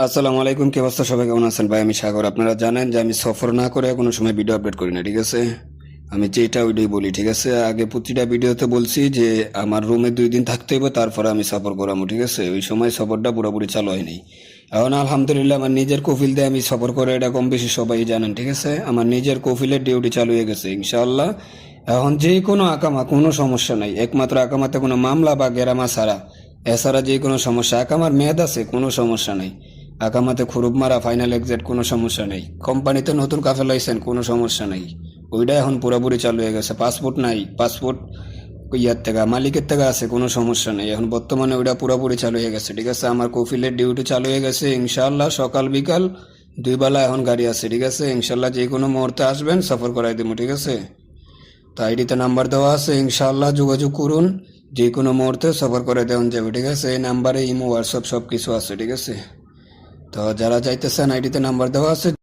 আসসালামু আলাইকুম, কি অবস্থা? সবাই কেমন আছেন? ভাই আমি সাগর। আপনারা জানেন যে আমি সফর না করে কোনো সময় ভিডিও আপলোড করি না, ঠিক আছে? আমি যেটা ওইটাই বলি, ঠিক আছে? আগে প্রতিটা ভিডিওতে বলছি যে আমার রুমে 2 দিন থাকতে হবে, তারপরে আমি সফর করাবো, ঠিক আছে? ওই সময় সফরটা পুরোপুরি চালু হয়নি। এখন আলহামদুলিল্লাহ আমার নিজের কফিল দিয়ে আমি সফর করে, এটা কম বেশি সবাই জানেন, ঠিক আছে? আমার নিজের কফিলের ডিউটি চালু হয়ে গেছে ইনশাআল্লাহ। এখন যে কোনো আকামা কোনো সমস্যা নাই, একমাত্র আকামাতে কোনো মামলা বা গেরামা ছাড়া, এছাড়া যে কোনো সমস্যা, আকামার মেয়াদ আছে, কোনো সমস্যা নাই। আকামাতে খুরুপ মারা, ফাইনাল এক্সাট, কোনো সমস্যা নেই। কোম্পানিতে নতুন কাফে লাইছেন, কোনো সমস্যা নেই। ওইটা এখন পুরোপুরি চালু হয়ে গেছে। পাসপোর্ট নাই, পাসপোর্ট ইয়ার থেকে মালিকের থেকে আছে, কোনো সমস্যা নেই। এখন বর্তমানে ওইটা পুরোপুরি চালু হয়ে গেছে, ঠিক আছে? আমার কফিলের ডিউটি চালু হয়ে গেছে ইনশাআল্লাহ। সকাল বিকাল 2 বেলা এখন গাড়ি আছে, ঠিক আছে? ইনশাআল্লাহ যে কোনো মুহূর্তে আসবেন, সফর করাই দেবো, ঠিক আছে? তো আইডিতে নাম্বার দেওয়া আছে, ইনশাআল্লাহ যোগাযোগ করুন। যে কোনো মুহূর্তে সফর করে দেওয়া যাবে, ঠিক আছে? এই নাম্বারে ইমো হোয়াটসঅ্যাপ সব কিছু আছে, ঠিক আছে? তো যারা চাইতেছেন, আইডিতে নাম্বার দেওয়া আছে।